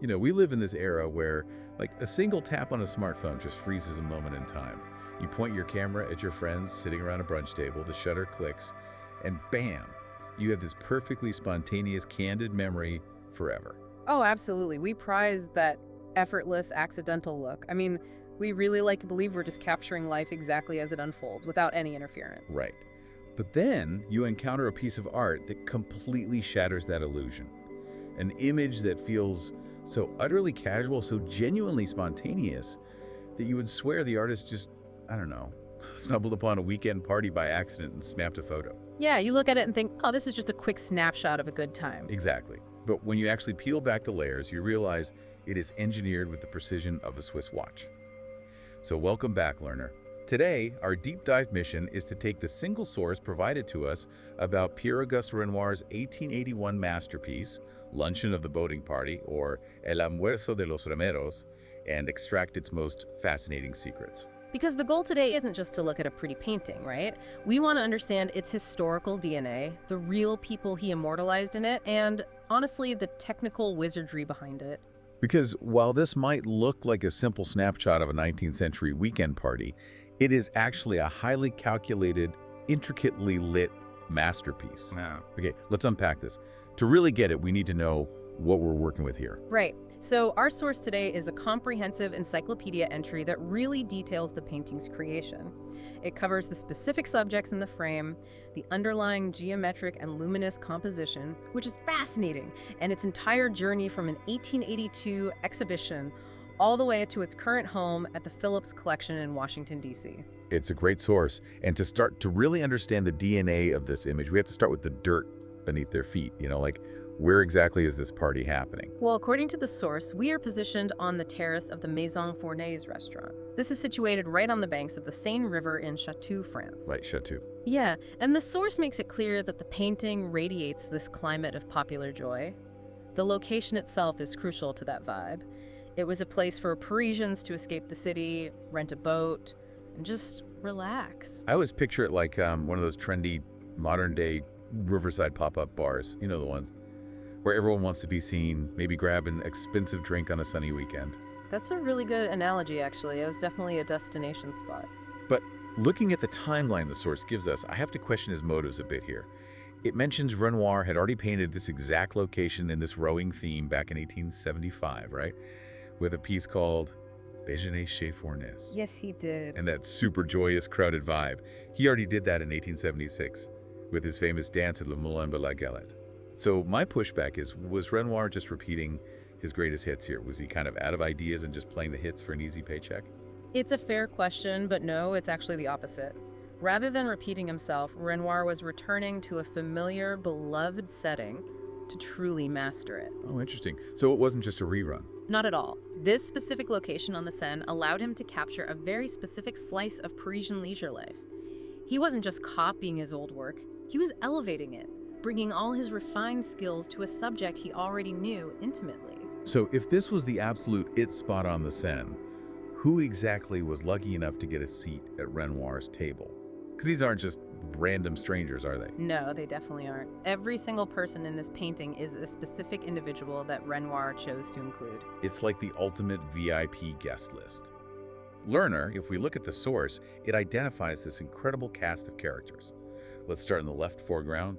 We live in this era where, like, a single tap on a smartphone just freezes a moment in time. You point your camera at your friends sitting around a brunch table, the shutter clicks, and bam, you have this perfectly spontaneous, candid memory forever. Oh, absolutely. We prize that effortless, accidental look. I mean, we really like to believe we're just capturing life exactly as it unfolds without any interference. Right. But then you encounter a piece of art that completely shatters that illusion. An image that feels so utterly casual, so genuinely spontaneous, that you would swear the artist just, I don't know, stumbled upon a weekend party by accident and snapped a photo. Yeah, you look at it and think, oh, this is just a quick snapshot of a good time. Exactly. But when you actually peel back the layers, you realize it is engineered with the precision of a Swiss watch. So welcome back, learner. Today, our deep dive mission is to take the single source provided to us about Pierre-Auguste Renoir's 1881 masterpiece, Luncheon of the Boating Party, or El Almuerzo de los Remeros, and extract its most fascinating secrets. Because the goal today isn't just to look at a pretty painting, right? We want to understand its historical DNA, the real people he immortalized in it, and honestly, the technical wizardry behind it. Because while this might look like a simple snapshot of a 19th century weekend party, it is actually a highly calculated, intricately lit masterpiece. Yeah. Okay, let's unpack this. To really get it, we need to know what we're working with here. Right. So our source today is a comprehensive encyclopedia entry that really details the painting's creation. It covers the specific subjects in the frame, the underlying geometric and luminous composition, which is fascinating, and its entire journey from an 1882 exhibition all the way to its current home at the Phillips Collection in Washington, D.C. It's a great source. And to start to really understand the DNA of this image, we have to start with the dirt beneath their feet, like where exactly is this party happening? Well, according to the source, we are positioned on the terrace of the Maison Fournaise restaurant. This is situated right on the banks of the Seine River in Chatou, France. Right, Chatou. Yeah, and the source makes it clear that the painting radiates this climate of popular joy. The location itself is crucial to that vibe. It was a place for Parisians to escape the city, rent a boat, and just relax. I always picture it like one of those trendy modern-day riverside pop-up bars. You know, the ones where everyone wants to be seen, maybe grab an expensive drink on a sunny weekend. That's a really good analogy, actually. It was definitely a destination spot. But looking at the timeline the source gives us, I have to question his motives a bit here. It mentions Renoir had already painted this exact location in this rowing theme back in 1875, right? With a piece called Déjeuner chez Fournaise. Yes, he did. And that super joyous, crowded vibe. He already did that in 1876 with his famous dance at Le Moulin de la Galette. So my pushback is, was Renoir just repeating his greatest hits here? Was he kind of out of ideas and just playing the hits for an easy paycheck? It's a fair question, but no, it's actually the opposite. Rather than repeating himself, Renoir was returning to a familiar, beloved setting to truly master it. Oh, interesting. So it wasn't just a rerun. Not at all. This specific location on the Seine allowed him to capture a very specific slice of Parisian leisure life. He wasn't just copying his old work, he was elevating it, bringing all his refined skills to a subject he already knew intimately. So if this was the absolute it spot on the Seine, who exactly was lucky enough to get a seat at Renoir's table? Because these aren't just random strangers, are they? No, they definitely aren't. Every single person in this painting is a specific individual that Renoir chose to include. It's like the ultimate VIP guest list. Learner, if we look at the source, it identifies this incredible cast of characters. Let's start in the left foreground.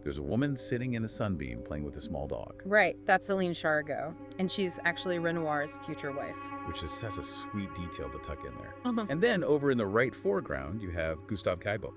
There's a woman sitting in a sunbeam playing with a small dog. Right, that's Aline Charigot, and she's actually Renoir's future wife. Which is such a sweet detail to tuck in there. Uh-huh. And then over in the right foreground, you have Gustave Caillebotte.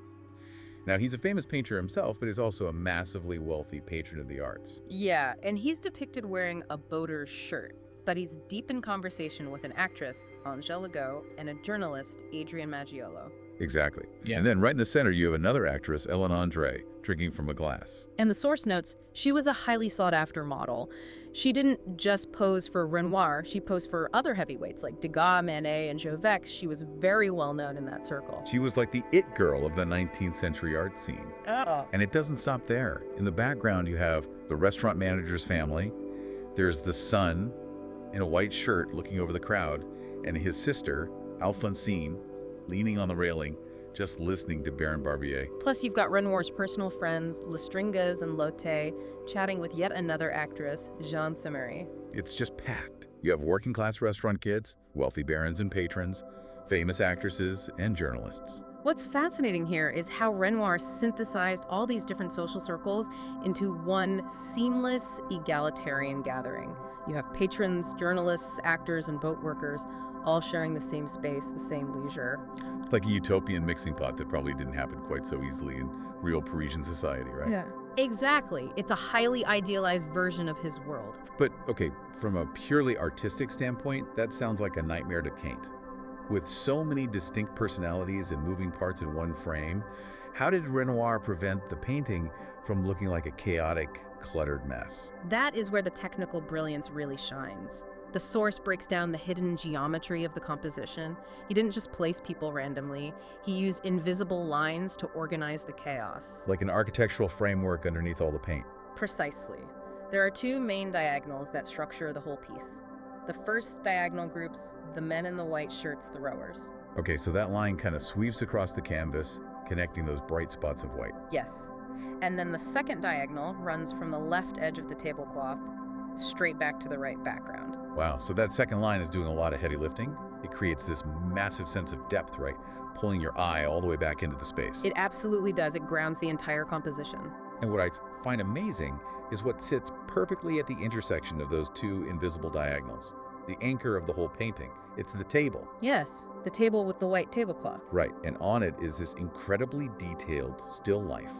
Now, he's a famous painter himself, but he's also a massively wealthy patron of the arts. Yeah, and he's depicted wearing a boater's shirt, but he's deep in conversation with an actress, Angèle, and a journalist, Adrienne Maggiolo. Exactly. Yeah. And then right in the center, you have another actress, Ellen Andre, drinking from a glass. And the source notes, she was a highly sought-after model. She didn't just pose for Renoir, she posed for other heavyweights like Degas, Manet, and Jouvet. She was very well known in that circle. She was like the it girl of the 19th century art scene. Oh. And it doesn't stop there. In the background, you have the restaurant manager's family. There's the son in a white shirt looking over the crowd, and his sister, Alphonsine, leaning on the railing, just listening to Baron Barbier. Plus, you've got Renoir's personal friends, Lestringas and Lotte, chatting with yet another actress, Jeanne Samary. It's just packed. You have working-class restaurant kids, wealthy barons and patrons, famous actresses, and journalists. What's fascinating here is how Renoir synthesized all these different social circles into one seamless, egalitarian gathering. You have patrons, journalists, actors, and boat workers, all sharing the same space, the same leisure. It's like a utopian mixing pot that probably didn't happen quite so easily in real Parisian society, right? Yeah. Exactly. It's a highly idealized version of his world. But, okay, from a purely artistic standpoint, that sounds like a nightmare to paint. With so many distinct personalities and moving parts in one frame, how did Renoir prevent the painting from looking like a chaotic, cluttered mess? That is where the technical brilliance really shines. The source breaks down the hidden geometry of the composition. He didn't just place people randomly. He used invisible lines to organize the chaos. Like an architectural framework underneath all the paint. Precisely. There are two main diagonals that structure the whole piece. The first diagonal groups the men in the white shirts, the rowers. Okay, so that line kind of sweeps across the canvas, connecting those bright spots of white. Yes. And then the second diagonal runs from the left edge of the tablecloth straight back to the right background. Wow, so that second line is doing a lot of heavy lifting. It creates this massive sense of depth, right? Pulling your eye all the way back into the space. It absolutely does. It grounds the entire composition. And what I find amazing is what sits perfectly at the intersection of those two invisible diagonals. The anchor of the whole painting. It's the table. Yes, the table with the white tablecloth. Right, and on it is this incredibly detailed still life.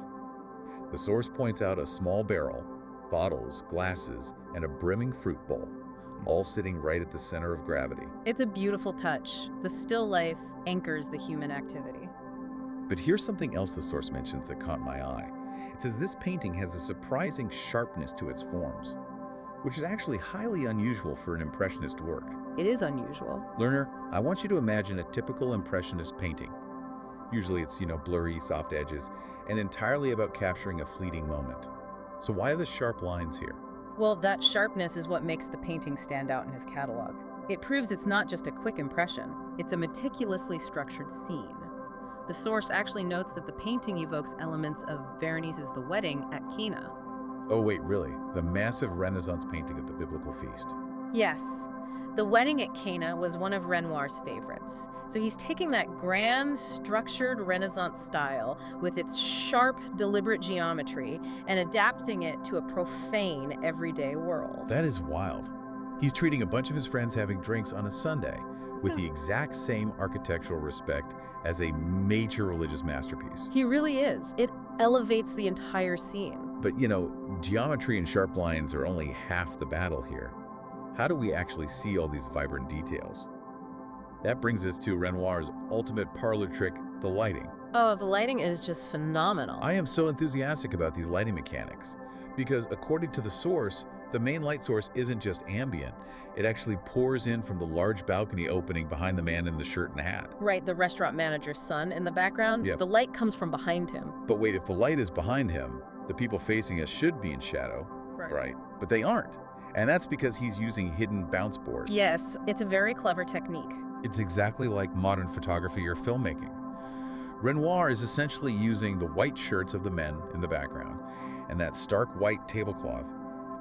The source points out a small barrel, bottles, glasses, and a brimming fruit bowl, all sitting right at the center of gravity. It's a beautiful touch. The still life anchors the human activity. But here's something else the source mentions that caught my eye. It says this painting has a surprising sharpness to its forms, which is actually highly unusual for an Impressionist work. It is unusual. Learner, I want you to imagine a typical Impressionist painting. Usually it's, blurry, soft edges, and entirely about capturing a fleeting moment. So why the sharp lines here? Well, that sharpness is what makes the painting stand out in his catalog. It proves it's not just a quick impression, it's a meticulously structured scene. The source actually notes that the painting evokes elements of Veronese's The Wedding at Cana. Oh wait, really? The massive Renaissance painting at the Biblical Feast. Yes. The Wedding at Cana was one of Renoir's favorites. So he's taking that grand, structured Renaissance style with its sharp, deliberate geometry and adapting it to a profane, everyday world. That is wild. He's treating a bunch of his friends having drinks on a Sunday with the exact same architectural respect as a major religious masterpiece. He really is. It elevates the entire scene. But, geometry and sharp lines are only half the battle here. How do we actually see all these vibrant details? That brings us to Renoir's ultimate parlor trick, the lighting. Oh, the lighting is just phenomenal. I am so enthusiastic about these lighting mechanics because according to the source, the main light source isn't just ambient. It actually pours in from the large balcony opening behind the man in the shirt and hat. Right, the restaurant manager's son in the background. Yep. The light comes from behind him. But wait, if the light is behind him, the people facing us should be in shadow, right? But they aren't. And that's because he's using hidden bounce boards. Yes, it's a very clever technique. It's exactly like modern photography or filmmaking. Renoir is essentially using the white shirts of the men in the background and that stark white tablecloth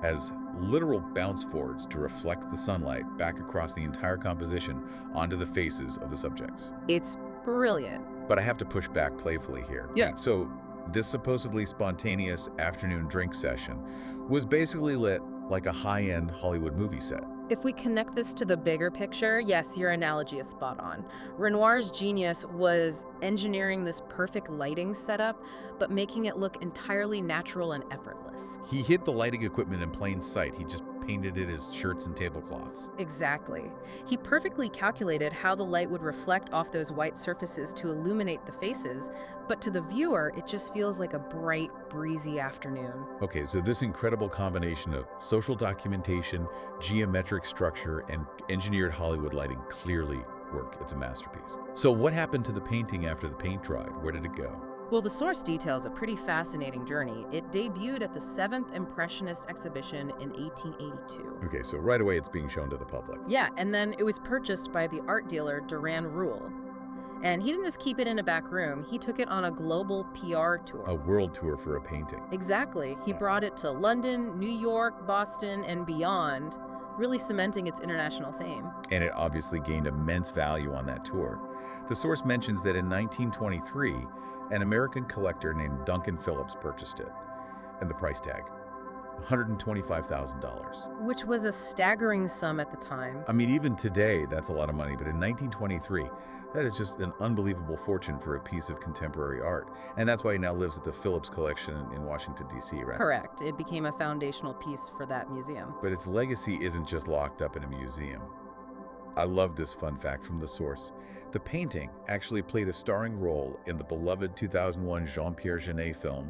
as literal bounce boards to reflect the sunlight back across the entire composition onto the faces of the subjects. It's brilliant. But I have to push back playfully here. Yeah. So this supposedly spontaneous afternoon drink session was basically lit like a high-end Hollywood movie set. If we connect this to the bigger picture, yes, your analogy is spot on. Renoir's genius was engineering this perfect lighting setup, but making it look entirely natural and effortless. He hid the lighting equipment in plain sight. He just painted it as shirts and tablecloths. Exactly. He perfectly calculated how the light would reflect off those white surfaces to illuminate the faces, but to the viewer, it just feels like a bright, breezy afternoon. Okay, so this incredible combination of social documentation, geometric structure, and engineered Hollywood lighting clearly work. It's a masterpiece. So what happened to the painting after the paint dried? Where did it go? Well, the source details a pretty fascinating journey. It debuted at the 7th Impressionist exhibition in 1882. Okay, so right away it's being shown to the public. Yeah, and then it was purchased by the art dealer Duran Rule. And he didn't just keep it in a back room, he took it on a global PR tour. A world tour for a painting. Exactly. He brought it to London, New York, Boston, and beyond, really cementing its international fame. And it obviously gained immense value on that tour. The source mentions that in 1923, an American collector named Duncan Phillips purchased it. And the price tag, $125,000. Which was a staggering sum at the time. I mean, even today, that's a lot of money, but in 1923, that is just an unbelievable fortune for a piece of contemporary art. And that's why he now lives at the Phillips Collection in Washington, D.C., right? Correct. It became a foundational piece for that museum. But its legacy isn't just locked up in a museum. I love this fun fact from the source. The painting actually played a starring role in the beloved 2001 Jean-Pierre Jeunet film,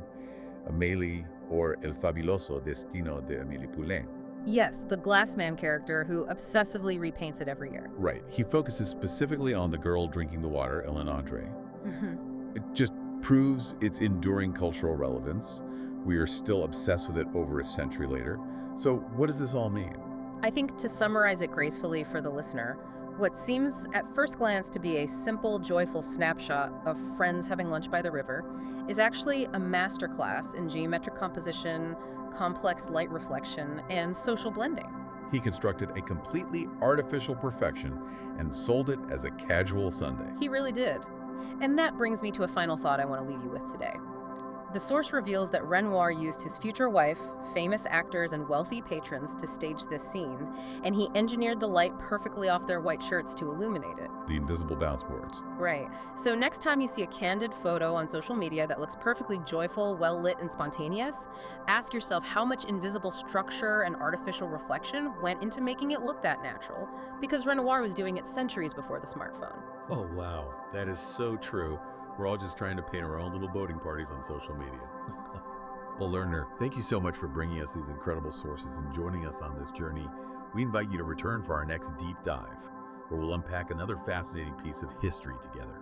Amélie or El Fabuloso Destino de Amélie Poulain. Yes, the Glassman character who obsessively repaints it every year. Right. He focuses specifically on the girl drinking the water, Ellen Andre. It just proves its enduring cultural relevance. We are still obsessed with it over a century later. So what does this all mean? I think to summarize it gracefully for the listener, what seems at first glance to be a simple, joyful snapshot of friends having lunch by the river is actually a masterclass in geometric composition, complex light reflection, and social blending. He constructed a completely artificial perfection and sold it as a casual Sunday. He really did. And that brings me to a final thought I want to leave you with today. The source reveals that Renoir used his future wife, famous actors, and wealthy patrons to stage this scene, and he engineered the light perfectly off their white shirts to illuminate it. The invisible bounce boards. Right. So next time you see a candid photo on social media that looks perfectly joyful, well-lit, and spontaneous, ask yourself how much invisible structure and artificial reflection went into making it look that natural, because Renoir was doing it centuries before the smartphone. Oh, wow. That is so true. We're all just trying to paint our own little boating parties on social media. Well, learner, thank you so much for bringing us these incredible sources and joining us on this journey. We invite you to return for our next deep dive, where we'll unpack another fascinating piece of history together.